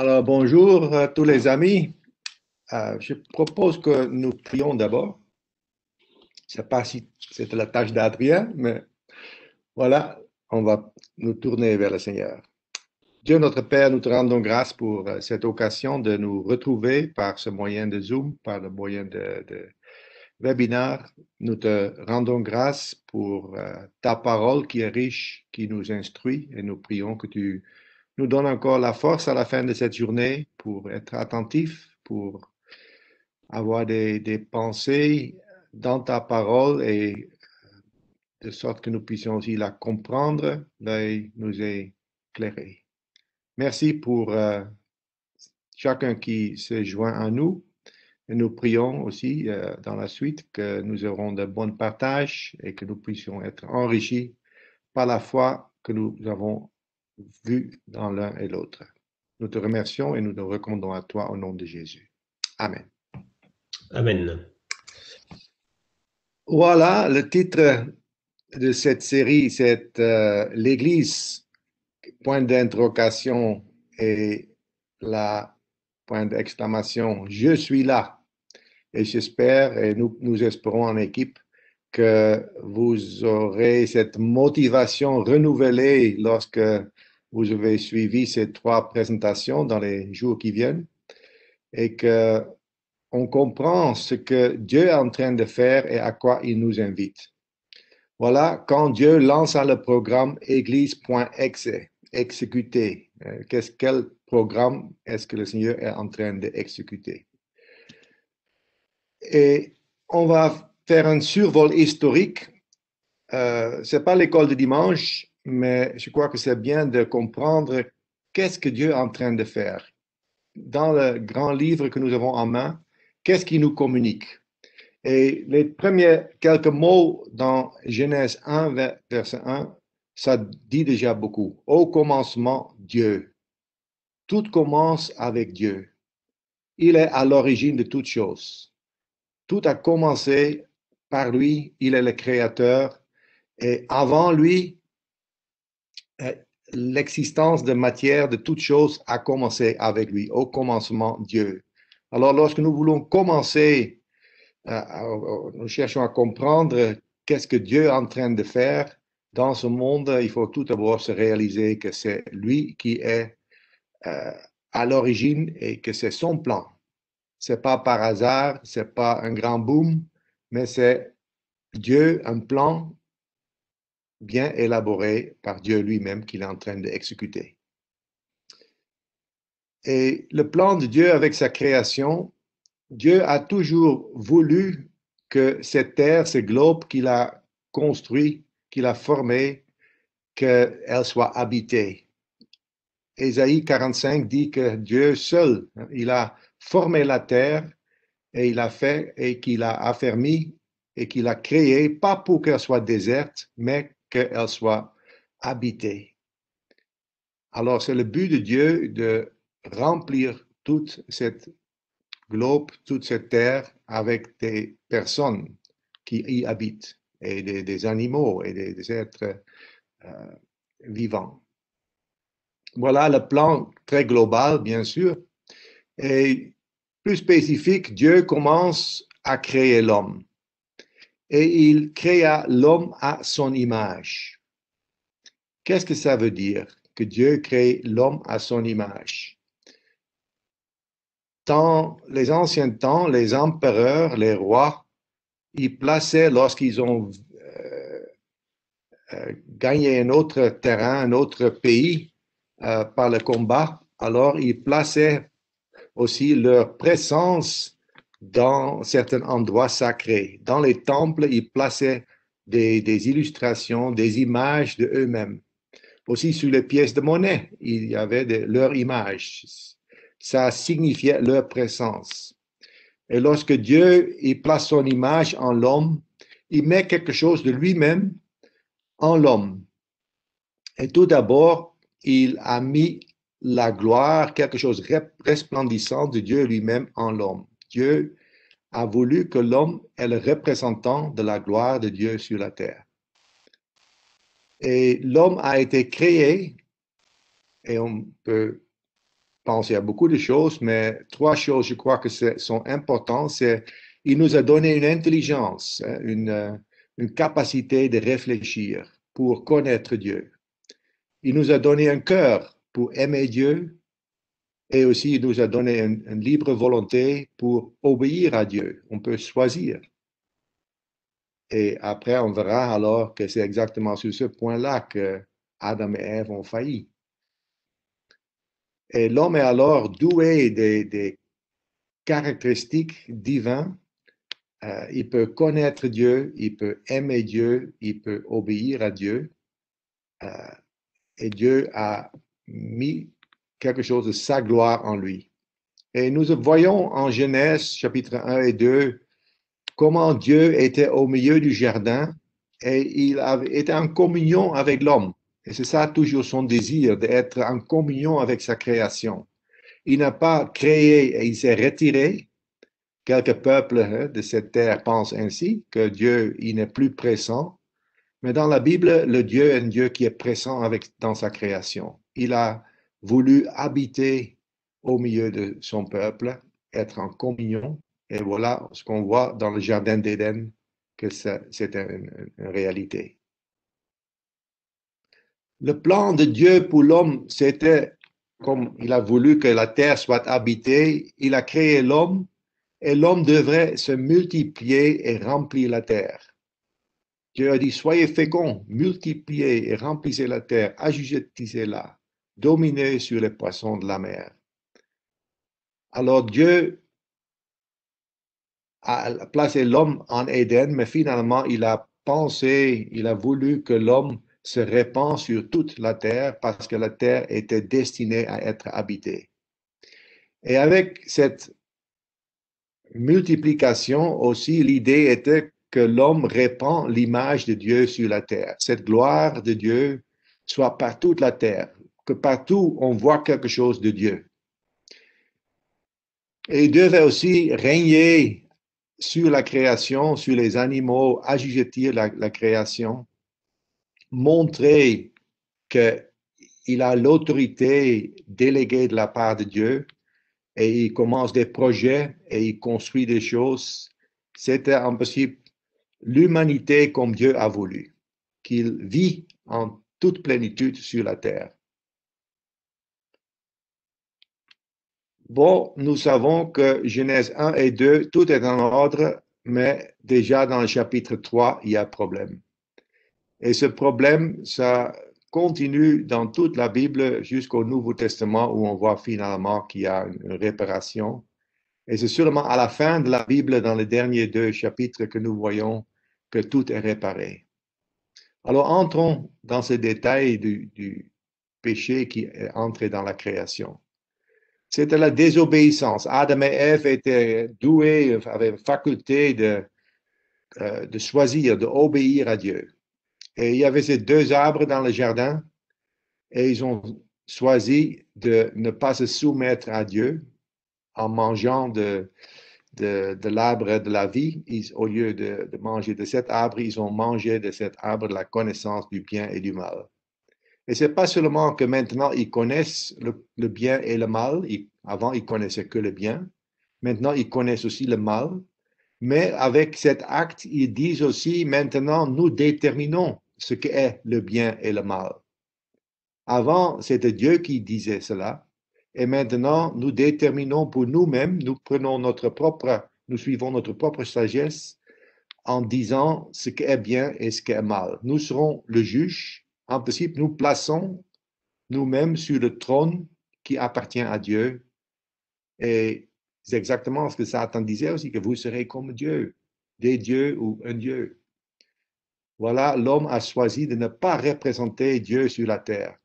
Alors, bonjour à tous les amis. Je propose que nous prions d'abord. Je ne sais pas si c'était la tâche d'Adrien, mais voilà, on va nous tourner vers le Seigneur. Dieu notre Père, nous te rendons grâce pour cette occasion de nous retrouver par ce moyen de Zoom, par le moyen de webinar. Nous te rendons grâce pour ta parole qui est riche, qui nous instruit, et nous prions que tu nous donnes encore la force à la fin de cette journée pour être attentifs, pour avoir des pensées dans ta parole et de sorte que nous puissions aussi la comprendre, et nous éclairer. Merci pour chacun qui se joint à nous. Et nous prions aussi dans la suite que nous aurons de bons partages et que nous puissions être enrichis par la foi que nous avons vue dans l'un et l'autre. Nous te remercions et nous nous recommandons à toi au nom de Jésus. Amen. Amen. Voilà le titre de cette série, c'est l'Église, point d'interrogation et la point d'exclamation, je suis là. Et j'espère, et nous espérons en équipe, que vous aurez cette motivation renouvelée lorsque vous avez suivi ces 3 présentations dans les jours qui viennent et que on comprend ce que Dieu est en train de faire et à quoi il nous invite. Voilà, quand Dieu lança le programme Église.exe, exécuter, quel programme est-ce que le Seigneur est en train d'exécuter? Et on va faire un survol historique. Ce n'est pas l'école de dimanche, mais je crois que c'est bien de comprendre qu'est-ce que Dieu est en train de faire. Dans le grand livre que nous avons en main, qu'est-ce qu'il nous communique? Et les premiers quelques mots dans Genèse 1, verset 1, ça dit déjà beaucoup. Au commencement, Dieu. Tout commence avec Dieu. Il est à l'origine de toutes choses. Tout a commencé par lui. Il est le créateur. Et avant lui, l'existence de matière de toutes choses a commencé avec lui. Au commencement, Dieu. Alors, lorsque nous voulons commencer nous cherchons à comprendre qu'est-ce que Dieu est en train de faire dans ce monde. Il faut tout d'abord se réaliser que c'est lui qui est à l'origine et que c'est son plan. C'est pas par hasard, c'est pas un grand boom, mais c'est Dieu, un plan bien élaboré par Dieu lui-même qu'il est en train d'exécuter. Et le plan de Dieu avec sa création, Dieu a toujours voulu que cette terre, ce globe qu'il a construit, qu'il a formé, qu'elle soit habitée. Ésaïe 45 dit que Dieu seul, il a formé la terre et il a fait et qu'il a affermi et qu'il a créé, pas pour qu'elle soit déserte, mais qu'elle soit habitée. Alors c'est le but de Dieu de remplir toute cette globe, toute cette terre avec des personnes qui y habitent et des animaux et des êtres vivants. Voilà le plan très global, bien sûr. Et plus spécifique, Dieu commence à créer l'homme. Et il créa l'homme à son image. Qu'est-ce que ça veut dire que Dieu crée l'homme à son image? Dans les anciens temps, les empereurs, les rois, ils plaçaient, lorsqu'ils ont gagné un autre terrain, un autre pays par le combat, alors ils plaçaient aussi leur présence dans certains endroits sacrés. Dans les temples, ils plaçaient des illustrations, des images de eux-mêmes. Aussi sur les pièces de monnaie, il y avait leur image. Ça signifiait leur présence. Et lorsque Dieu il place son image en l'homme, il met quelque chose de lui-même en l'homme. Et tout d'abord, il a mis la gloire, quelque chose de resplendissant de Dieu lui-même en l'homme. Dieu a voulu que l'homme est le représentant de la gloire de Dieu sur la terre. Et l'homme a été créé, et on peut penser à beaucoup de choses, mais trois choses, je crois que sont importantes. C'est, il nous a donné une intelligence, hein, une capacité de réfléchir pour connaître Dieu. Il nous a donné un cœur pour aimer Dieu et aussi il nous a donné une libre volonté pour obéir à Dieu. On peut choisir. Et après, on verra alors que c'est exactement sur ce point-là que Adam et Ève ont failli. Et l'homme est alors doué des caractéristiques divines. Il peut connaître Dieu, il peut aimer Dieu, il peut obéir à Dieu. Et Dieu a mis quelque chose de sa gloire en lui. Et nous voyons en Genèse chapitre 1 et 2 comment Dieu était au milieu du jardin et il était en communion avec l'homme. Et c'est ça toujours son désir, d'être en communion avec sa création. Il n'a pas créé et il s'est retiré. Quelques peuples de cette terre pensent ainsi, que Dieu, il n'est plus présent. Mais dans la Bible, le Dieu est un Dieu qui est présent dans sa création. Il a voulu habiter au milieu de son peuple, être en communion. Et voilà ce qu'on voit dans le jardin d'Éden, que c'est une réalité. Le plan de Dieu pour l'homme, c'était comme il a voulu que la terre soit habitée, il a créé l'homme et l'homme devrait se multiplier et remplir la terre. Dieu a dit, soyez féconds, multipliez et remplissez la terre, assujettissez-la, dominez sur les poissons de la mer. Alors Dieu a placé l'homme en Éden, mais finalement il a pensé, il a voulu que l'homme se répand sur toute la terre parce que la terre était destinée à être habitée. Et avec cette multiplication aussi, l'idée était que l'homme répand l'image de Dieu sur la terre. Cette gloire de Dieu soit par toute la terre, que partout on voit quelque chose de Dieu. Et il devait aussi régner sur la création, sur les animaux, assujettir la création, montrer qu'il a l'autorité déléguée de la part de Dieu et il commence des projets et il construit des choses. C'était en principe l'humanité comme Dieu a voulu, qu'il vit en toute plénitude sur la terre. Bon, nous savons que Genèse 1 et 2, tout est en ordre, mais déjà dans le chapitre 3, il y a un problème. Et ce problème, ça continue dans toute la Bible jusqu'au Nouveau Testament où on voit finalement qu'il y a une réparation. Et c'est seulement à la fin de la Bible, dans les derniers deux chapitres, que nous voyons que tout est réparé. Alors entrons dans ces détails du péché qui est entré dans la création. C'était la désobéissance. Adam et Ève étaient doués, avaient la faculté de choisir, d'obéir à Dieu. Et il y avait ces deux arbres dans le jardin et ils ont choisi de ne pas se soumettre à Dieu en mangeant de l'arbre de la vie. Au lieu de manger de cet arbre, ils ont mangé de cet arbre de la connaissance du bien et du mal. Et ce n'est pas seulement que maintenant ils connaissent le bien et le mal. Avant, ils connaissaient que le bien. Maintenant, ils connaissent aussi le mal. Mais avec cet acte, ils disent aussi, maintenant, nous déterminons ce qu'est le bien et le mal. Avant, c'était Dieu qui disait cela. Et maintenant, nous déterminons pour nous-mêmes, nous suivons notre propre sagesse en disant ce qui est bien et ce qui est mal. Nous serons le juge. En principe, nous plaçons nous-mêmes sur le trône qui appartient à Dieu. Et c'est exactement ce que Satan disait aussi, que vous serez comme Dieu, des dieux ou un Dieu. Voilà, l'homme a choisi de ne pas représenter Dieu sur la terre.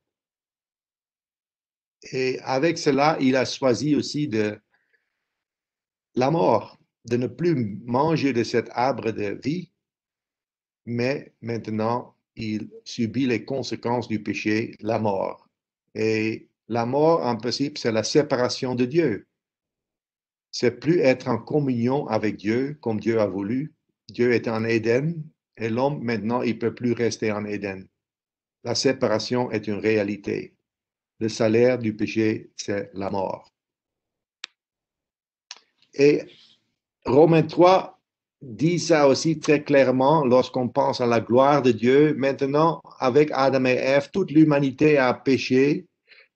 Et avec cela, il a choisi aussi la mort, de ne plus manger de cet arbre de vie, mais maintenant, il subit les conséquences du péché, la mort. Et la mort, en principe, c'est la séparation de Dieu. C'est plus être en communion avec Dieu comme Dieu a voulu. Dieu est en Éden et l'homme, maintenant, il ne peut plus rester en Éden. La séparation est une réalité. Le salaire du péché, c'est la mort. Et Romains 3 dit ça aussi très clairement lorsqu'on pense à la gloire de Dieu. Maintenant, avec Adam et Ève, toute l'humanité a péché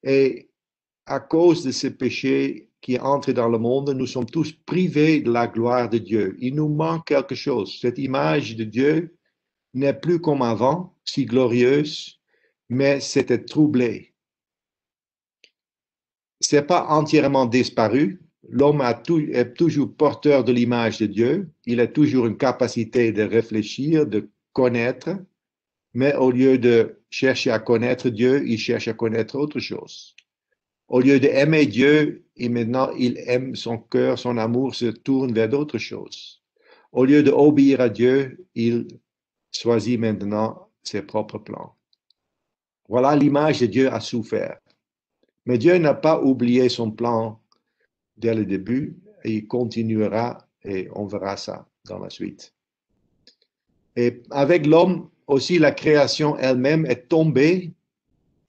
et à cause de ce péché qui est entré dans le monde, nous sommes tous privés de la gloire de Dieu. Il nous manque quelque chose. Cette image de Dieu n'est plus comme avant, si glorieuse, mais c'était troublé. C'est pas entièrement disparu. L'homme est toujours porteur de l'image de Dieu. Il a toujours une capacité de réfléchir, de connaître, mais au lieu de chercher à connaître Dieu, il cherche à connaître autre chose. Au lieu d'aimer Dieu, et maintenant il aime son cœur, son amour se tourne vers d'autres choses. Au lieu d'obéir à Dieu, il choisit maintenant ses propres plans. Voilà l'image de Dieu a souffert. Mais Dieu n'a pas oublié son plan dès le début et il continuera et on verra ça dans la suite. Et avec l'homme aussi, la création elle-même est tombée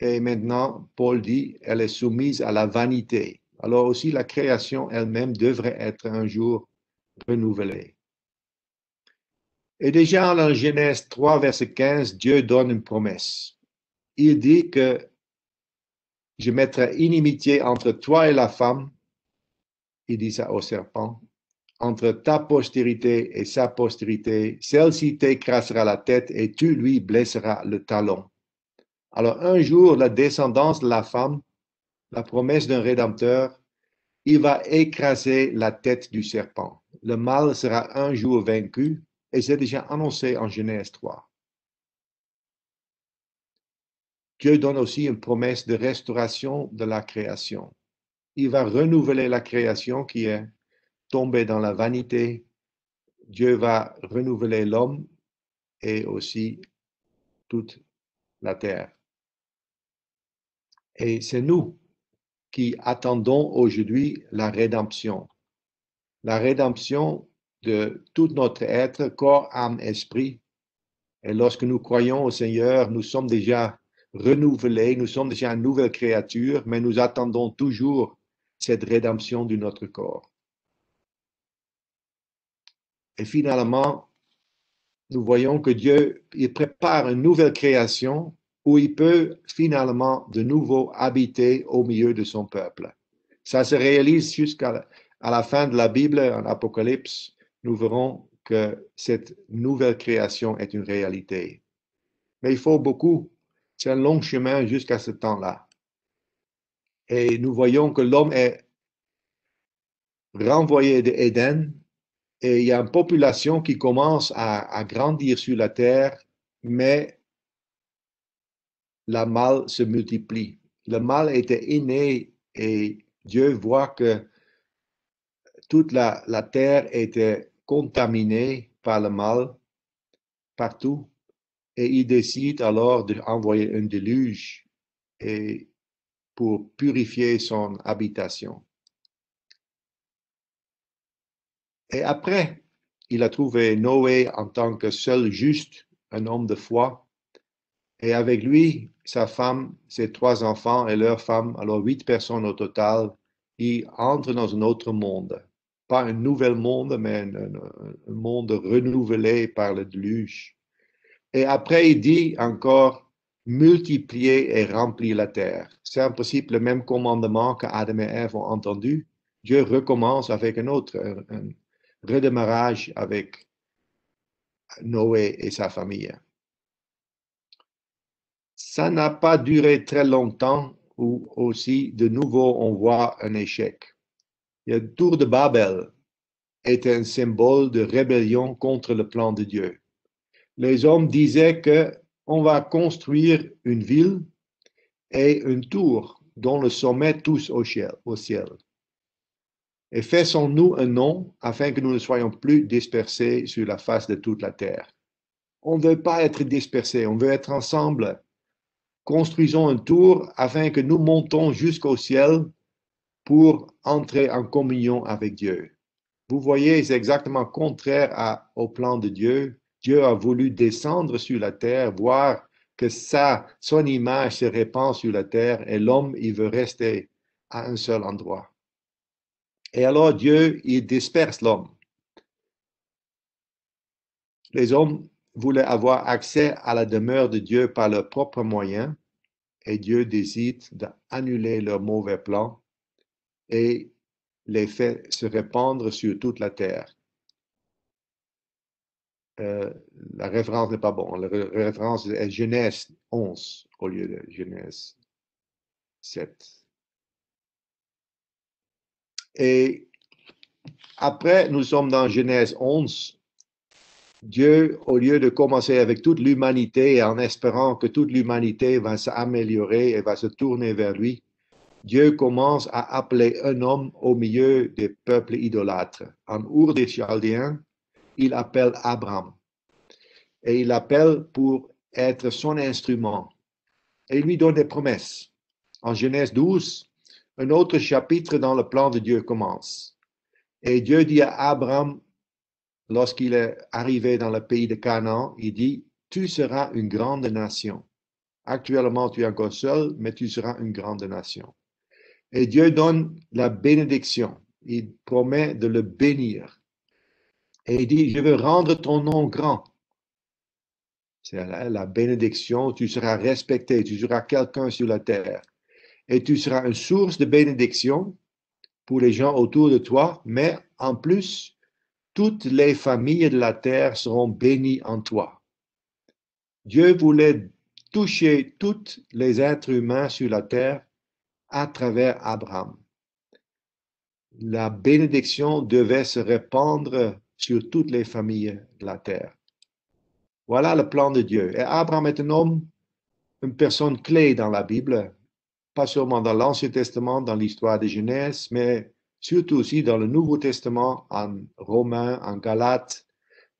et maintenant, Paul dit, elle est soumise à la vanité. Alors aussi, la création elle-même devrait être un jour renouvelée. Et déjà dans Genèse 3, verset 15, Dieu donne une promesse. Il dit que je mettrai inimitié entre toi et la femme, il dit ça au serpent, entre ta postérité et sa postérité, celle-ci t'écrasera la tête et tu lui blesseras le talon. Alors un jour, la descendance de la femme, la promesse d'un rédempteur, il va écraser la tête du serpent. Le mal sera un jour vaincu et c'est déjà annoncé en Genèse 3. Dieu donne aussi une promesse de restauration de la création. Il va renouveler la création qui est tombée dans la vanité. Dieu va renouveler l'homme et aussi toute la terre. Et c'est nous qui attendons aujourd'hui la rédemption. La rédemption de tout notre être, corps, âme, esprit. Et lorsque nous croyons au Seigneur, nous sommes déjà renouvelés, nous sommes déjà une nouvelle créature, mais nous attendons toujours cette rédemption de notre corps. Et finalement, nous voyons que Dieu, il prépare une nouvelle création où il peut finalement de nouveau habiter au milieu de son peuple. Ça se réalise jusqu'à la fin de la Bible, en Apocalypse, nous verrons que cette nouvelle création est une réalité. Mais il faut beaucoup, c'est un long chemin jusqu'à ce temps-là. Et nous voyons que l'homme est renvoyé d'Éden et il y a une population qui commence à grandir sur la terre, mais le mal se multiplie. Le mal était inné et Dieu voit que toute la terre était contaminée par le mal partout et il décide alors d'envoyer un déluge et pour purifier son habitation. Et après, il a trouvé Noé en tant que seul juste, un homme de foi, et avec lui, sa femme, ses 3 enfants et leurs femmes, alors 8 personnes au total, ils entrent dans un autre monde. Pas un nouvel monde, mais un monde renouvelé par le déluge. Et après, il dit encore, multiplier et remplir la terre. C'est en principe le même commandement qu'Adam et Ève ont entendu. Dieu recommence avec un autre, un redémarrage avec Noé et sa famille. Ça n'a pas duré très longtemps où aussi de nouveau on voit un échec. La tour de Babel était un symbole de rébellion contre le plan de Dieu. Les hommes disaient que on va construire une ville et une tour dont le sommet touche au ciel. Et faisons-nous un nom afin que nous ne soyons plus dispersés sur la face de toute la terre. On ne veut pas être dispersés, on veut être ensemble. Construisons un tour afin que nous montons jusqu'au ciel pour entrer en communion avec Dieu. Vous voyez, c'est exactement contraire au plan de Dieu. Dieu a voulu descendre sur la terre, voir que son image se répand sur la terre et l'homme, il veut rester à un seul endroit. Et alors Dieu, il disperse l'homme. Les hommes voulaient avoir accès à la demeure de Dieu par leurs propres moyens et Dieu décide d'annuler leur mauvais plan et les fait se répandre sur toute la terre. La référence n'est pas bonne. La référence est Genèse 11 au lieu de Genèse 7. Et après, nous sommes dans Genèse 11. Dieu, au lieu de commencer avec toute l'humanité en espérant que toute l'humanité va s'améliorer et va se tourner vers lui, Dieu commence à appeler un homme au milieu des peuples idolâtres. En Ur des Chaldéens, il appelle Abraham. Et il l'appelle pour être son instrument. Et il lui donne des promesses. En Genèse 12, un autre chapitre dans le plan de Dieu commence. Et Dieu dit à Abraham, lorsqu'il est arrivé dans le pays de Canaan, il dit, tu seras une grande nation. Actuellement, tu es encore seul, mais tu seras une grande nation. Et Dieu donne la bénédiction. Il promet de le bénir. Et il dit, je veux rendre ton nom grand. C'est la bénédiction. Tu seras respecté. Tu seras quelqu'un sur la terre. Et tu seras une source de bénédiction pour les gens autour de toi. Mais en plus, toutes les familles de la terre seront bénies en toi. Dieu voulait toucher tous les êtres humains sur la terre à travers Abraham. La bénédiction devait se répandre sur toutes les familles de la terre. Voilà le plan de Dieu. Et Abraham est un homme, une personne clé dans la Bible, pas seulement dans l'Ancien Testament, dans l'histoire de Genèse, mais surtout aussi dans le Nouveau Testament, en Romains, en Galates.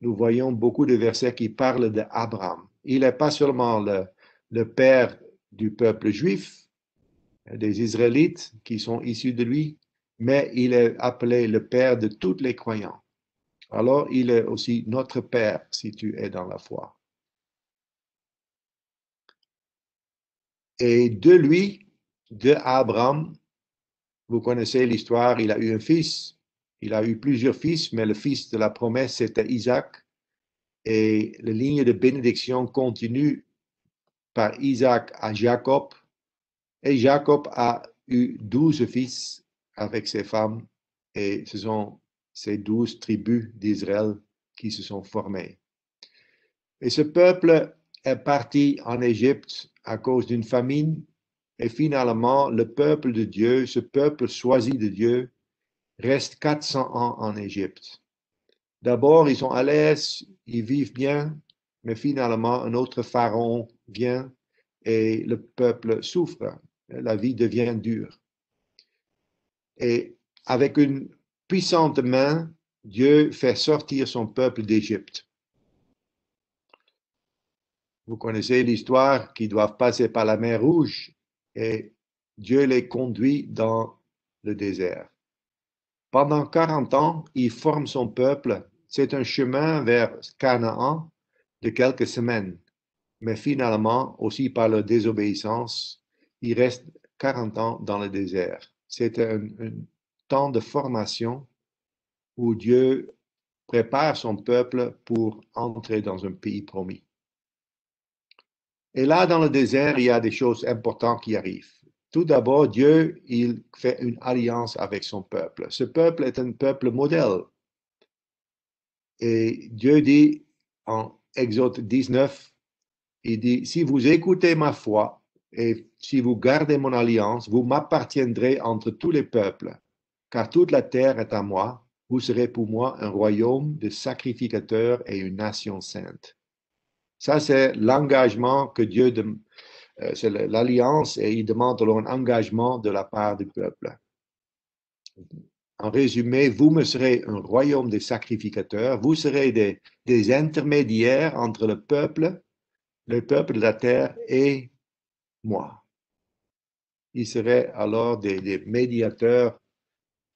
Nous voyons beaucoup de versets qui parlent d'Abraham. Il n'est pas seulement le père du peuple juif, des Israélites qui sont issus de lui, mais il est appelé le père de tous les croyants. Alors, il est aussi notre père si tu es dans la foi. Et de lui, de Abraham, vous connaissez l'histoire, il a eu un fils, il a eu plusieurs fils, mais le fils de la promesse, c'était Isaac. Et la ligne de bénédiction continue par Isaac à Jacob. Et Jacob a eu 12 fils avec ses femmes. Et ce sont ces 12 tribus d'Israël qui se sont formées. Et ce peuple est parti en Égypte à cause d'une famine. Et finalement, le peuple de Dieu, ce peuple choisi de Dieu, reste 400 ans en Égypte. D'abord, ils sont à l'aise, ils vivent bien, mais finalement, un autre pharaon vient et le peuple souffre. La vie devient dure. Et avec une puissante main, Dieu fait sortir son peuple d'Égypte. Vous connaissez l'histoire qu'ils doivent passer par la mer Rouge et Dieu les conduit dans le désert. Pendant 40 ans, il forme son peuple. C'est un chemin vers Canaan de quelques semaines. Mais finalement, aussi par leur désobéissance, il reste 40 ans dans le désert. C'est un temps de formation où Dieu prépare son peuple pour entrer dans un pays promis. Et là, dans le désert, il y a des choses importantes qui arrivent. Tout d'abord, Dieu, il fait une alliance avec son peuple. Ce peuple est un peuple modèle. Et Dieu dit en Exode 19, il dit, si vous écoutez ma foi et si vous gardez mon alliance, vous m'appartiendrez entre tous les peuples, car toute la terre est à moi. Vous serez pour moi un royaume de sacrificateurs et une nation sainte. Ça, c'est l'engagement que Dieu demande. C'est l'alliance et il demande alors un engagement de la part du peuple. En résumé, vous me serez un royaume de sacrificateurs, vous serez des intermédiaires entre le peuple de la terre et moi. Ils seraient alors des médiateurs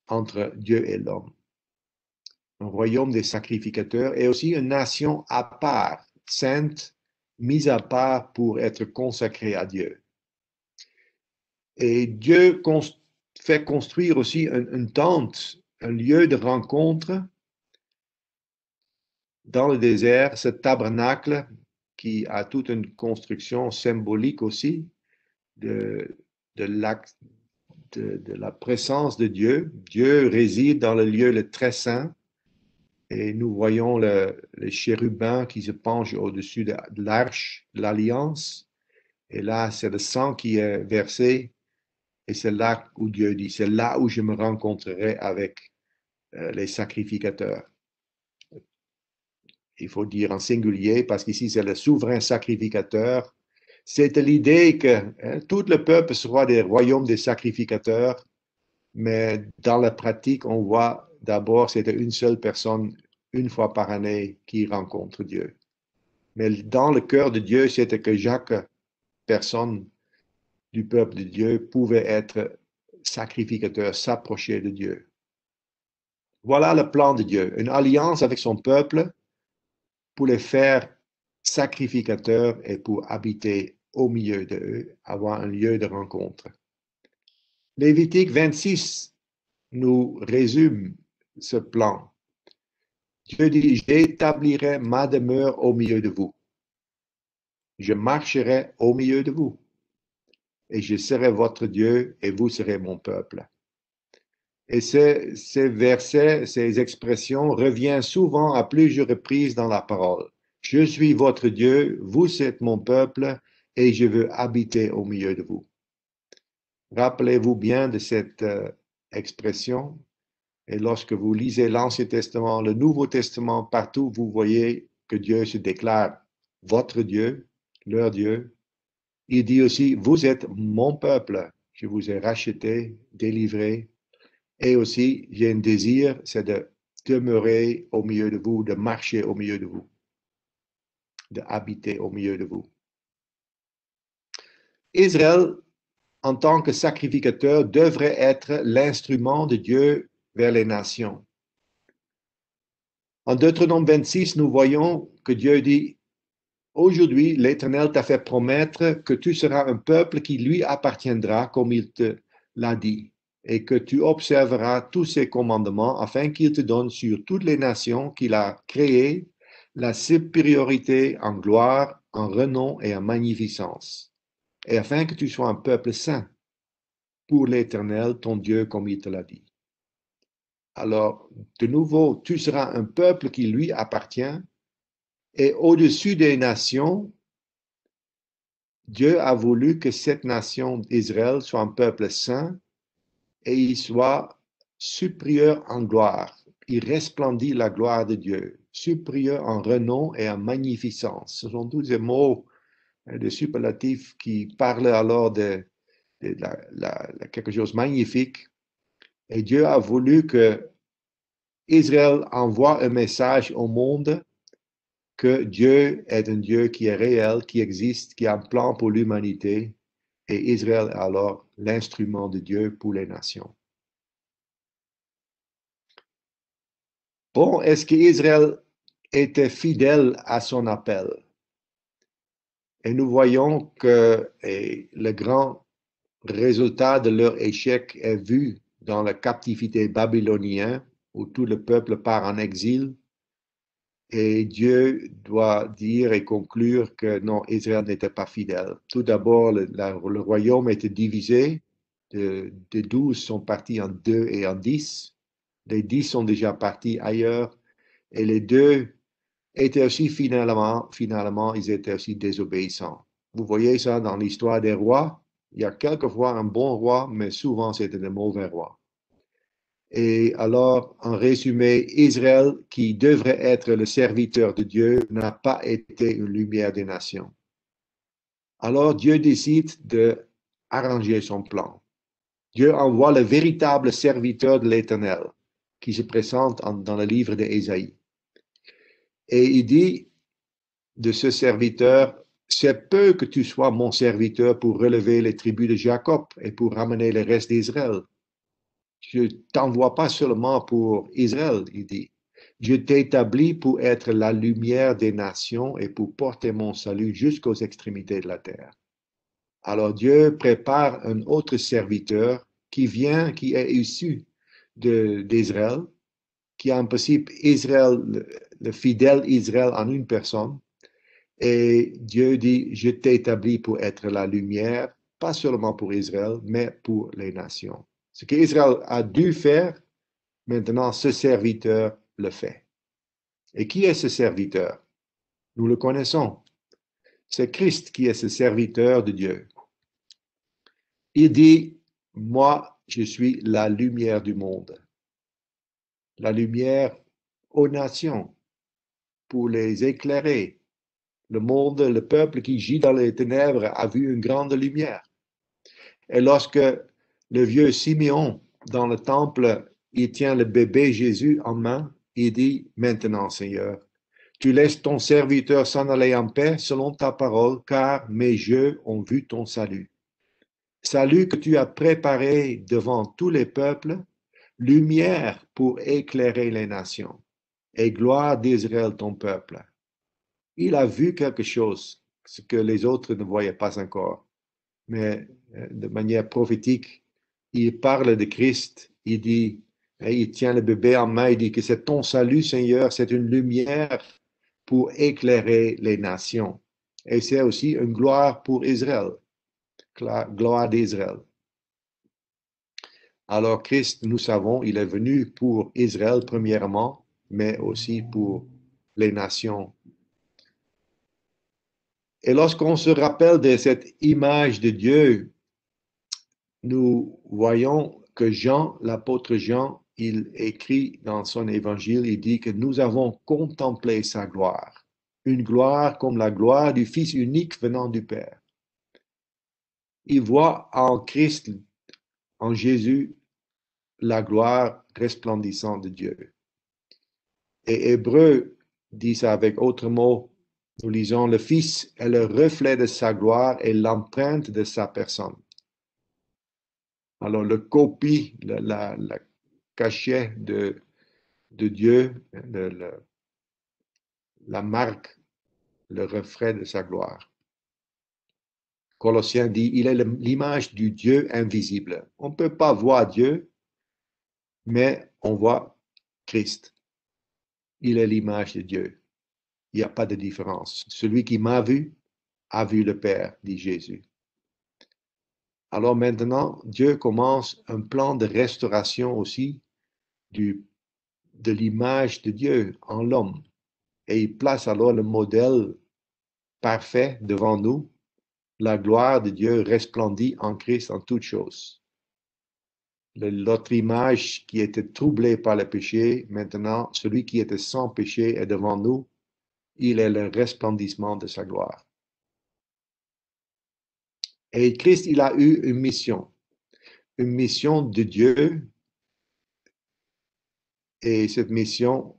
entre Dieu et l'homme. Un royaume des sacrificateurs et aussi une nation à part, sainte, mis à part pour être consacrés à Dieu. Et Dieu fait construire aussi une tente, un lieu de rencontre dans le désert, ce tabernacle qui a toute une construction symbolique aussi de, de l'acte de la présence de Dieu. Dieu réside dans le lieu le très saint et nous voyons les chérubins qui se penchent au-dessus de l'arche de l'alliance. Et là, c'est le sang qui est versé et c'est là où Dieu dit, c'est là où je me rencontrerai avec les sacrificateurs. Il faut dire en singulier parce qu'ici c'est le souverain sacrificateur. C'est l'idée que tout le peuple sera des royaumes des sacrificateurs. Mais dans la pratique, on voit d'abord, c'était une seule personne, une fois par année, qui rencontre Dieu. Mais dans le cœur de Dieu, c'était que chaque personne du peuple de Dieu pouvait être sacrificateur, s'approcher de Dieu. Voilà le plan de Dieu, une alliance avec son peuple pour les faire sacrificateurs et pour habiter au milieu d'eux, avoir un lieu de rencontre. Lévitique 26 nous résume ce plan. Dieu dit, j'établirai ma demeure au milieu de vous. Je marcherai au milieu de vous. Et je serai votre Dieu et vous serez mon peuple. Et ces versets, ces expressions reviennent souvent à plusieurs reprises dans la parole. Je suis votre Dieu, vous êtes mon peuple et je veux habiter au milieu de vous. Rappelez-vous bien de cette expression. Et lorsque vous lisez l'Ancien Testament, le Nouveau Testament, partout, vous voyez que Dieu se déclare votre Dieu, leur Dieu. Il dit aussi, vous êtes mon peuple, je vous ai racheté, délivré. Et aussi, j'ai un désir, c'est de demeurer au milieu de vous, de marcher au milieu de vous, de habiter au milieu de vous. Israël, en tant que sacrificateur, devrait être l'instrument de Dieu vers les nations. En Deutéronome 26, nous voyons que Dieu dit, aujourd'hui, l'Éternel t'a fait promettre que tu seras un peuple qui lui appartiendra comme il te l'a dit, et que tu observeras tous ses commandements afin qu'il te donne sur toutes les nations qu'il a créées la supériorité en gloire, en renom et en magnificence, et afin que tu sois un peuple saint pour l'Éternel, ton Dieu, comme il te l'a dit. Alors, de nouveau, tu seras un peuple qui lui appartient. Et au-dessus des nations, Dieu a voulu que cette nation d'Israël soit un peuple saint et il soit supérieur en gloire. Il resplendit la gloire de Dieu, supérieur en renom et en magnificence. Ce sont tous des mots de superlatifs qui parlent alors de quelque chose de magnifique. Et Dieu a voulu que Israël envoie un message au monde que Dieu est un Dieu qui est réel, qui existe, qui a un plan pour l'humanité, et Israël est alors l'instrument de Dieu pour les nations. Bon, est-ce qu'Israël était fidèle à son appel? Et nous voyons que le grand résultat de leur échec est vu dans la captivité babylonienne, où tout le peuple part en exil. Et Dieu doit dire et conclure que non, Israël n'était pas fidèle. Tout d'abord, le royaume était divisé. De 12 sont partis en 2 et en 10. Les 10 sont déjà partis ailleurs. Et les 2 étaient aussi finalement, ils étaient aussi désobéissants. Vous voyez ça dans l'histoire des rois. Il y a quelquefois un bon roi, mais souvent c'était un mauvais roi. Et alors, en résumé, Israël, qui devrait être le serviteur de Dieu, n'a pas été une lumière des nations. Alors, Dieu décide de arranger son plan. Dieu envoie le véritable serviteur de l'Éternel, qui se présente dans le livre d'Ésaïe. Et il dit de ce serviteur, c'est peu que tu sois mon serviteur pour relever les tribus de Jacob et pour ramener le reste d'Israël. Je ne t'envoie pas seulement pour Israël, il dit, Je t'ai établi pour être la lumière des nations et pour porter mon salut jusqu'aux extrémités de la terre. Alors Dieu prépare un autre serviteur qui vient, qui est issu d'Israël, qui a en principe Israël, le fidèle Israël en une personne. Et Dieu dit, je t'ai établi pour être la lumière, pas seulement pour Israël, mais pour les nations. Ce qu'Israël a dû faire, maintenant ce serviteur le fait. Et qui est ce serviteur? Nous le connaissons. C'est Christ qui est ce serviteur de Dieu. Il dit, moi, je suis la lumière du monde. La lumière aux nations pour les éclairer. Le monde, le peuple qui gît dans les ténèbres a vu une grande lumière. Et lorsque le vieux Simeon, dans le temple, il tient le bébé Jésus en main, il dit, maintenant, Seigneur, tu laisses ton serviteur s'en aller en paix selon ta parole, car mes yeux ont vu ton salut. Salut que tu as préparé devant tous les peuples, lumière pour éclairer les nations, et gloire d'Israël ton peuple. Il a vu quelque chose, ce que les autres ne voyaient pas encore. Mais de manière prophétique, il parle de Christ, il dit, il tient le bébé en main, il dit que c'est ton salut, Seigneur, c'est une lumière pour éclairer les nations. Et c'est aussi une gloire pour Israël, gloire d'Israël. Alors Christ, nous savons, il est venu pour Israël premièrement, mais aussi pour les nations. Et lorsqu'on se rappelle de cette image de Dieu, nous voyons que Jean, l'apôtre Jean, il écrit dans son évangile, il dit que nous avons contemplé sa gloire, une gloire comme la gloire du Fils unique venant du Père. Il voit en Christ, en Jésus, la gloire resplendissante de Dieu. Et Hébreu dit ça avec autre mot. Nous lisons, le Fils est le reflet de sa gloire et l'empreinte de sa personne. Alors, le copie, la cachet de Dieu, la marque, le reflet de sa gloire. Colossiens dit, il est l'image du Dieu invisible. On ne peut pas voir Dieu, mais on voit Christ. Il est l'image de Dieu. Il n'y a pas de différence. Celui qui m'a vu a vu le Père, dit Jésus. Alors maintenant, Dieu commence un plan de restauration aussi de l'image de Dieu en l'homme. Et il place alors le modèle parfait devant nous. La gloire de Dieu resplendit en Christ en toutes choses. L'autre image qui était troublée par le péché, maintenant, celui qui était sans péché est devant nous. Il est le resplendissement de sa gloire. Et Christ, il a eu une mission de Dieu. Et cette mission,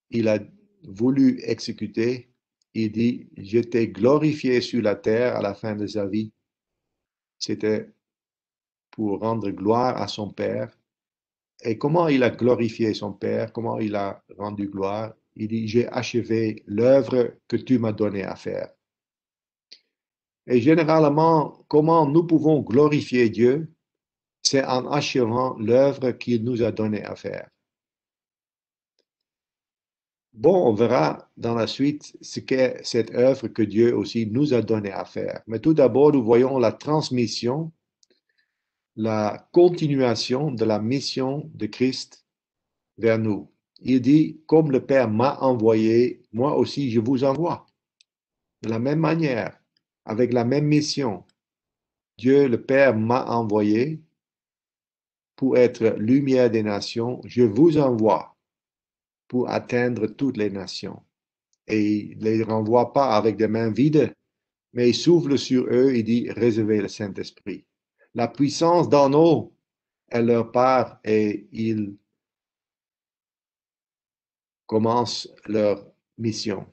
il a voulu exécuter. Il dit, je t'ai glorifié sur la terre à la fin de sa vie. C'était pour rendre gloire à son Père. Et comment il a glorifié son Père? Comment il a rendu gloire? Il dit, j'ai achevé l'œuvre que tu m'as donnée à faire. Et généralement, comment nous pouvons glorifier Dieu? C'est en achevant l'œuvre qu'il nous a donnée à faire. Bon, on verra dans la suite ce qu'est cette œuvre que Dieu aussi nous a donnée à faire. Mais tout d'abord, nous voyons la transmission, la continuation de la mission de Christ vers nous. Il dit, comme le Père m'a envoyé, moi aussi je vous envoie. De la même manière, avec la même mission, Dieu le Père m'a envoyé pour être lumière des nations, je vous envoie pour atteindre toutes les nations. Et il ne les renvoie pas avec des mains vides, mais il souffle sur eux et dit, recevez le Saint-Esprit. La puissance d'en haut est leur part et ils commencent leur mission.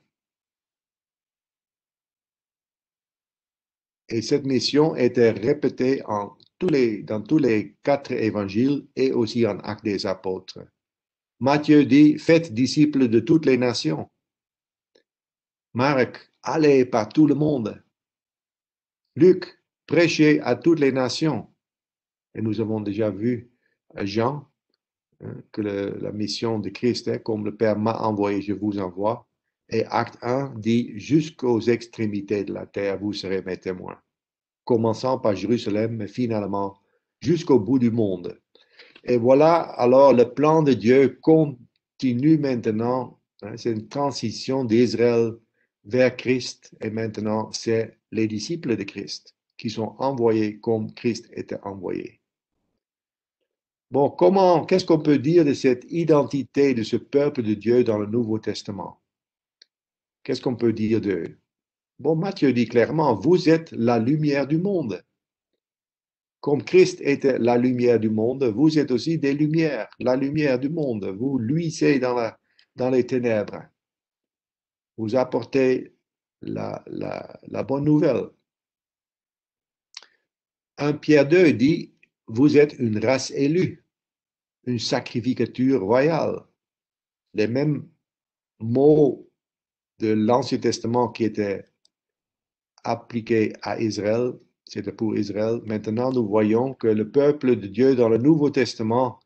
Et cette mission était répétée dans tous les 4 évangiles et aussi en Actes des Apôtres. Matthieu dit, faites disciples de toutes les nations. Marc, allez par tout le monde. Luc, prêchez à toutes les nations. Et nous avons déjà vu Jean, que la mission de Christ est, comme le Père m'a envoyé, je vous envoie. Et acte 1 dit, jusqu'aux extrémités de la terre, vous serez mes témoins. Commençant par Jérusalem, mais finalement jusqu'au bout du monde. Et voilà, alors le plan de Dieu continue maintenant. C'est une transition d'Israël vers Christ. Et maintenant, c'est les disciples de Christ qui sont envoyés comme Christ était envoyé. Bon, qu'est-ce qu'on peut dire de cette identité de ce peuple de Dieu dans le Nouveau Testament? Qu'est-ce qu'on peut dire d'eux? Bon, Matthieu dit clairement, vous êtes la lumière du monde. Comme Christ était la lumière du monde, vous êtes aussi des lumières, la lumière du monde. Vous luisez dans les ténèbres. Vous apportez la bonne nouvelle. 1 Pierre 2 dit, vous êtes une race élue, une sacrificature royale. Les mêmes mots de l'Ancien Testament qui étaient appliqués à Israël, c'était pour Israël. Maintenant, nous voyons que le peuple de Dieu dans le Nouveau Testament,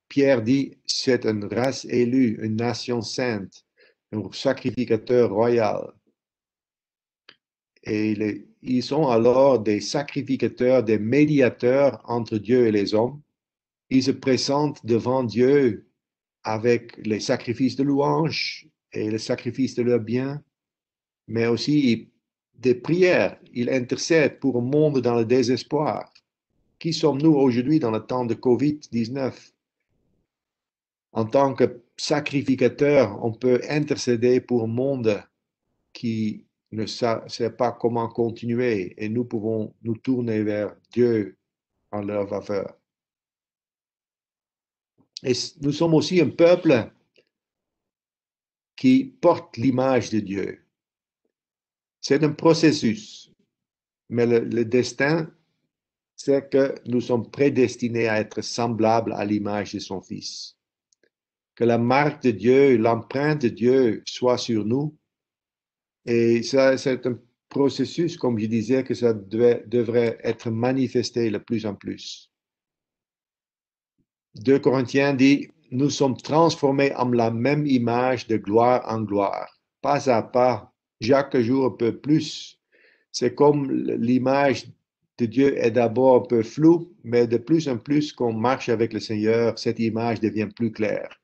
Pierre dit, c'est une race élue, une nation sainte, un sacrificateur royal. Et ils sont alors des sacrificateurs, des médiateurs entre Dieu et les hommes. Ils se présentent devant Dieu avec les sacrifices de louange et les sacrifices de leur bien, mais aussi des prières. Ils intercèdent pour un monde dans le désespoir. Qui sommes-nous aujourd'hui dans le temps de COVID-19? En tant que sacrificateur, on peut intercéder pour un monde qui ne sait pas comment continuer et nous pouvons nous tourner vers Dieu en leur faveur. Et nous sommes aussi un peuple qui porte l'image de Dieu. C'est un processus, mais le destin, c'est que nous sommes prédestinés à être semblables à l'image de son Fils. Que la marque de Dieu, l'empreinte de Dieu soit sur nous. Et ça, c'est un processus, comme je disais, que ça devrait être manifesté de plus en plus. 2 Corinthiens dit, nous sommes transformés en la même image de gloire en gloire, pas à pas, chaque jour un peu plus. C'est comme l'image de Dieu est d'abord un peu floue, mais de plus en plus qu'on marche avec le Seigneur, cette image devient plus claire.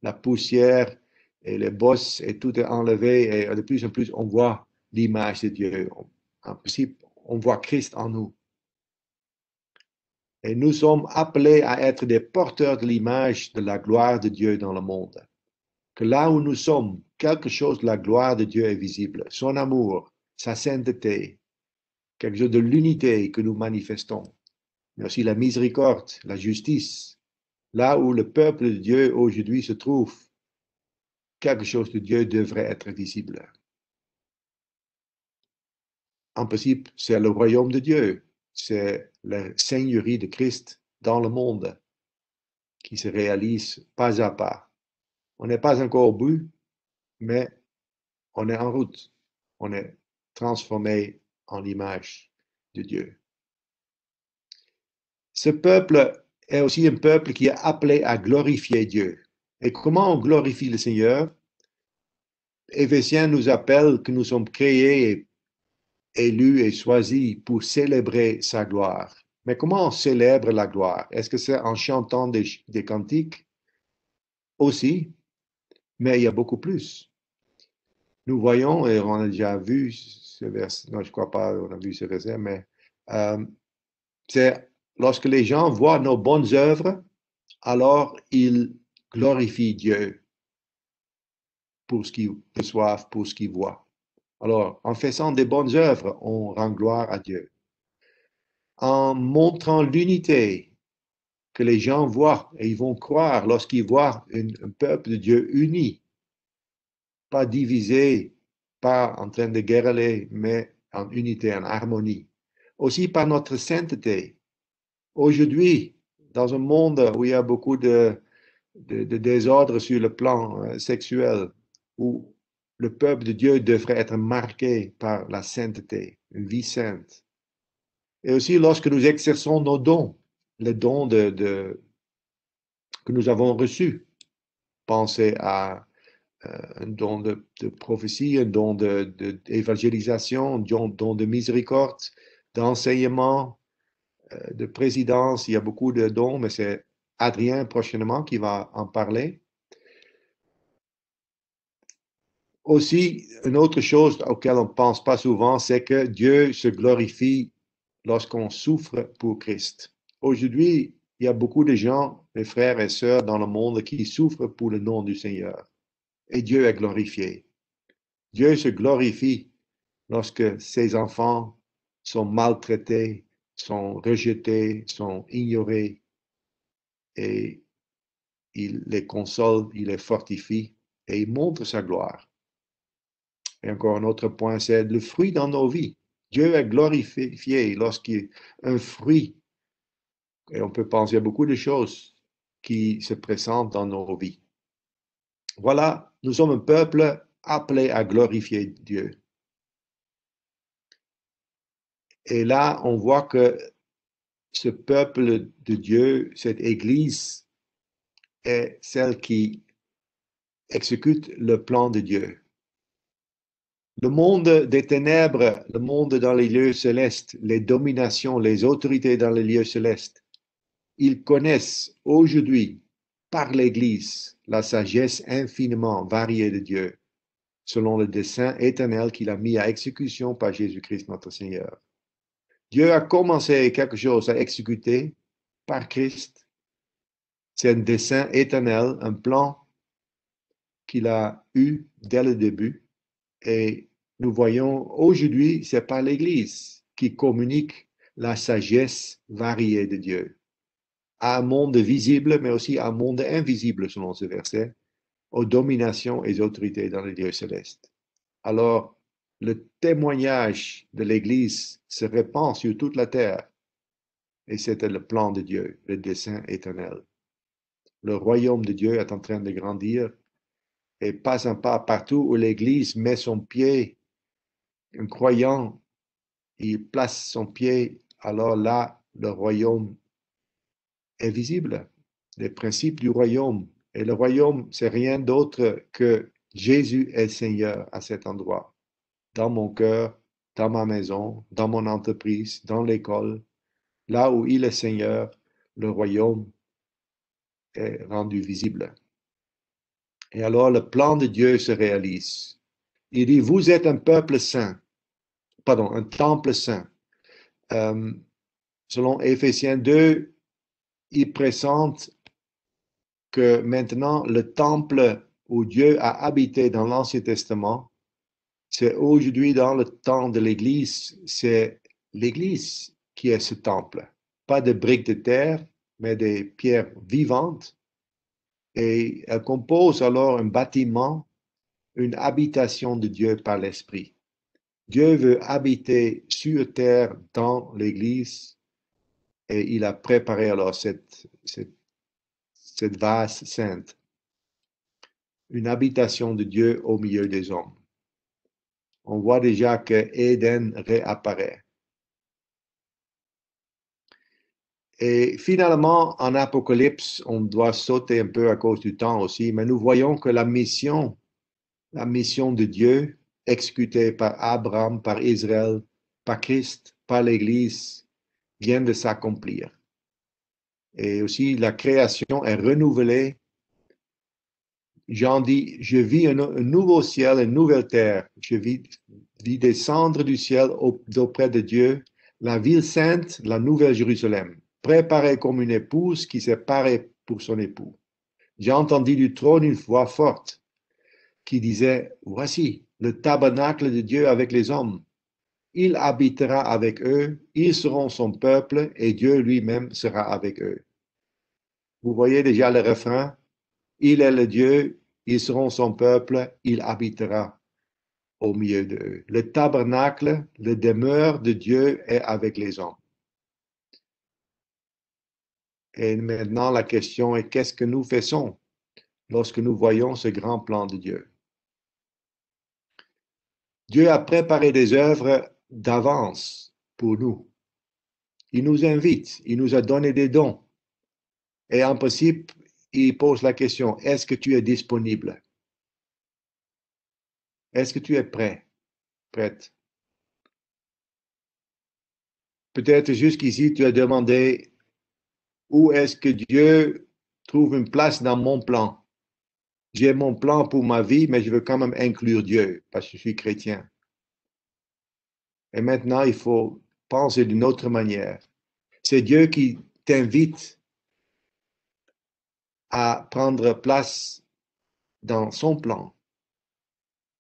La poussière et les bosses et tout est enlevé et de plus en plus on voit l'image de Dieu. En principe, on voit Christ en nous. Et nous sommes appelés à être des porteurs de l'image de la gloire de Dieu dans le monde. Que là où nous sommes, quelque chose de la gloire de Dieu est visible. Son amour, sa sainteté, quelque chose de l'unité que nous manifestons. Mais aussi la miséricorde, la justice. Là où le peuple de Dieu aujourd'hui se trouve, quelque chose de Dieu devrait être visible. En principe, c'est le royaume de Dieu. C'est la seigneurie de Christ dans le monde qui se réalise pas à pas. On n'est pas encore au but, mais on est en route. On est transformé en l'image de Dieu. Ce peuple est aussi un peuple qui est appelé à glorifier Dieu. Et comment on glorifie le Seigneur? Éphésiens nous appelle que nous sommes créés, élus et choisis pour célébrer sa gloire. Mais comment on célèbre la gloire? Est-ce que c'est en chantant des cantiques? Aussi, mais il y a beaucoup plus. Nous voyons, et on a déjà vu ce verset, non, je ne crois pas, on a vu ce verset, mais c'est lorsque les gens voient nos bonnes œuvres, alors ils glorifient Dieu pour ce qu'ils reçoivent, pour ce qu'ils voient. Alors, en faisant des bonnes œuvres, on rend gloire à Dieu. En montrant l'unité que les gens voient, et ils vont croire lorsqu'ils voient un peuple de Dieu uni, pas divisé, pas en train de guerreler, mais en unité, en harmonie. Aussi par notre sainteté. Aujourd'hui, dans un monde où il y a beaucoup de de désordre sur le plan sexuel, où le peuple de Dieu devrait être marqué par la sainteté, une vie sainte. Et aussi lorsque nous exerçons nos dons, les dons que nous avons reçus. Pensez à un don de prophétie, un don d'évangélisation, un don de miséricorde, d'enseignement, de présidence. Il y a beaucoup de dons, mais c'est Adrien prochainement qui va en parler. Aussi, une autre chose auquel on ne pense pas souvent, c'est que Dieu se glorifie lorsqu'on souffre pour Christ. Aujourd'hui, il y a beaucoup de gens, mes frères et sœurs dans le monde, qui souffrent pour le nom du Seigneur. Et Dieu est glorifié. Dieu se glorifie lorsque ses enfants sont maltraités, sont rejetés, sont ignorés. Et il les console, il les fortifie et il montre sa gloire. Et encore un autre point, c'est le fruit dans nos vies. Dieu est glorifié lorsqu'il y a un fruit. Et on peut penser à beaucoup de choses qui se présentent dans nos vies. Voilà, nous sommes un peuple appelé à glorifier Dieu. Et là, on voit que ce peuple de Dieu, cette Église, est celle qui exécute le plan de Dieu. Le monde des ténèbres, le monde dans les lieux célestes, les dominations, les autorités dans les lieux célestes, ils connaissent aujourd'hui, par l'Église, la sagesse infiniment variée de Dieu, selon le dessein éternel qu'il a mis à exécution par Jésus-Christ notre Seigneur. Dieu a commencé quelque chose à exécuter par Christ. C'est un dessein éternel, un plan qu'il a eu dès le début. Et nous voyons aujourd'hui, c'est par l'Église qui communique la sagesse variée de Dieu à un monde visible, mais aussi à un monde invisible, selon ce verset, aux dominations et autorités dans les lieux célestes. Alors, le témoignage de l'Église se répand sur toute la terre. Et c'était le plan de Dieu, le dessein éternel. Le royaume de Dieu est en train de grandir et pas un pas partout où l'Église met son pied, un croyant, il place son pied, alors là, le royaume est visible. Les principes du royaume. Et le royaume, c'est rien d'autre que Jésus est Seigneur à cet endroit. Dans mon cœur, dans ma maison, dans mon entreprise, dans l'école, là où il est Seigneur, le royaume est rendu visible. Et alors le plan de Dieu se réalise. Il dit, vous êtes un peuple saint, pardon, un temple saint. Selon Éphésiens 2, il présente que maintenant le temple où Dieu a habité dans l'Ancien Testament, c'est aujourd'hui dans le temps de l'Église, c'est l'Église qui est ce temple. Pas de briques de terre, mais des pierres vivantes. Et elle compose alors un bâtiment, une habitation de Dieu par l'Esprit. Dieu veut habiter sur terre dans l'Église et il a préparé alors cette vase sainte, une habitation de Dieu au milieu des hommes. On voit déjà que Éden réapparaît. Et finalement, en Apocalypse, on doit sauter un peu à cause du temps aussi, mais nous voyons que la mission de Dieu, exécutée par Abraham, par Israël, par Christ, par l'Église, vient de s'accomplir. Et aussi, la création est renouvelée. Jean dit, je vis un nouveau ciel, une nouvelle terre. Je vis descendre du ciel d'auprès de Dieu, la ville sainte, la nouvelle Jérusalem, préparée comme une épouse qui s'est parée pour son époux. J'ai entendu du trône une voix forte qui disait, voici le tabernacle de Dieu avec les hommes. Il habitera avec eux, ils seront son peuple et Dieu lui-même sera avec eux. Vous voyez déjà le refrain. Il est le Dieu, ils seront son peuple, il habitera au milieu d'eux. Le tabernacle, le demeure de Dieu est avec les hommes. Et maintenant, la question est, qu'est-ce que nous faisons lorsque nous voyons ce grand plan de Dieu. Dieu a préparé des œuvres d'avance pour nous. Il nous invite, il nous a donné des dons. Et en principe, il pose la question, est-ce que tu es disponible? Est-ce que tu es prêt? Prête? Peut-être jusqu'ici, tu as demandé, où est-ce que Dieu trouve une place dans mon plan? J'ai mon plan pour ma vie, mais je veux quand même inclure Dieu parce que je suis chrétien. Et maintenant, il faut penser d'une autre manière. C'est Dieu qui t'invite à prendre place dans son plan.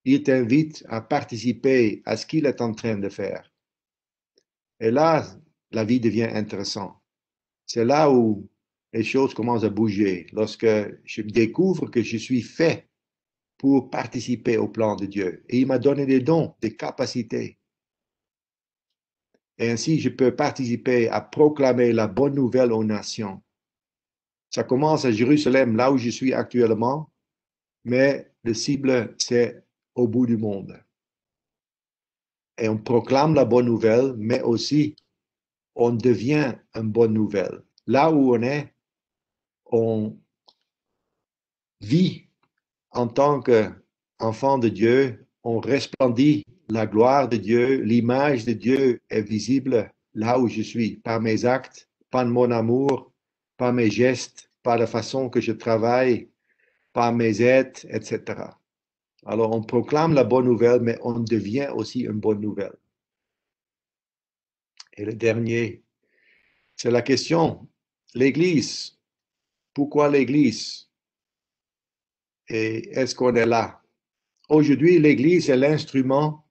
Il t'invite à participer à ce qu'il est en train de faire. Et là, la vie devient intéressante. C'est là où les choses commencent à bouger, lorsque je découvre que je suis fait pour participer au plan de Dieu. Et il m'a donné des dons, des capacités. Et ainsi, je peux participer à proclamer la bonne nouvelle aux nations. Ça commence à Jérusalem, là où je suis actuellement, mais le cible, c'est au bout du monde. Et on proclame la bonne nouvelle, mais aussi on devient une bonne nouvelle. Là où on est, on vit en tant qu'enfant de Dieu, on resplendit la gloire de Dieu, l'image de Dieu est visible là où je suis, par mes actes, par mon amour, par mes gestes, par la façon que je travaille, par mes aides, etc. Alors, on proclame la bonne nouvelle, mais on devient aussi une bonne nouvelle. Et le dernier, c'est la question, l'Église. Pourquoi l'Église? Et est-ce qu'on est là? Aujourd'hui, l'Église est l'instrument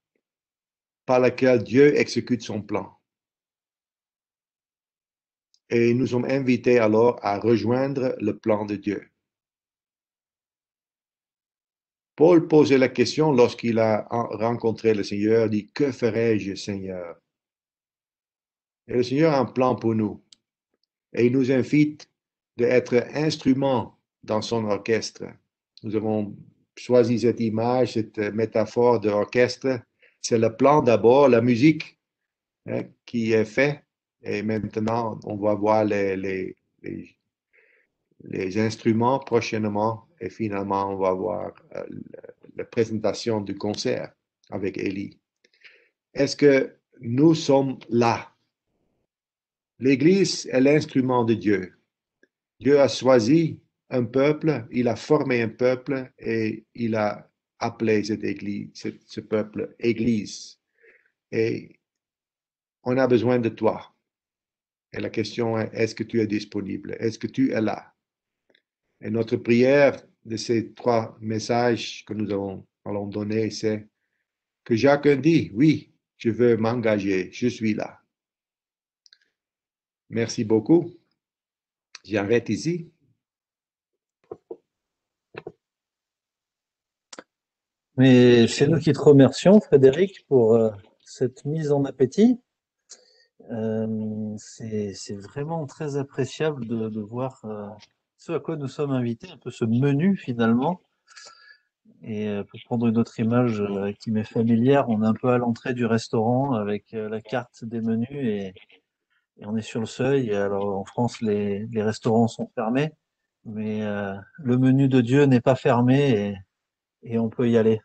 par lequel Dieu exécute son plan. Et nous sommes invités alors à rejoindre le plan de Dieu. Paul posait la question lorsqu'il a rencontré le Seigneur, il dit, que ferai-je, Seigneur? Et le Seigneur a un plan pour nous. Et il nous invite d'être instruments dans son orchestre. Nous avons choisi cette image, cette métaphore d'orchestre. C'est le plan d'abord, la musique qui est faite. Et maintenant, on va voir les instruments prochainement. Et finalement, on va voir la présentation du concert avec Élie. Est-ce que nous sommes là? L'Église est l'instrument de Dieu. Dieu a choisi un peuple, il a formé un peuple et il a appelé cette église, ce peuple Église. Et on a besoin de toi. Et la question est, est-ce que tu es disponible? Est-ce que tu es là? Et notre prière de ces trois messages que nous allons donner, c'est que chacun dit, oui, je veux m'engager, je suis là. Merci beaucoup. J'arrête ici. Mais c'est nous qui te remercions, Frédéric, pour cette mise en appétit. C'est vraiment très appréciable de voir ce à quoi nous sommes invités, un peu ce menu finalement. Et pour prendre une autre image qui m'est familière, on est un peu à l'entrée du restaurant avec la carte des menus et on est sur le seuil. Alors en France, les restaurants sont fermés, mais le menu de Dieu n'est pas fermé et on peut y aller.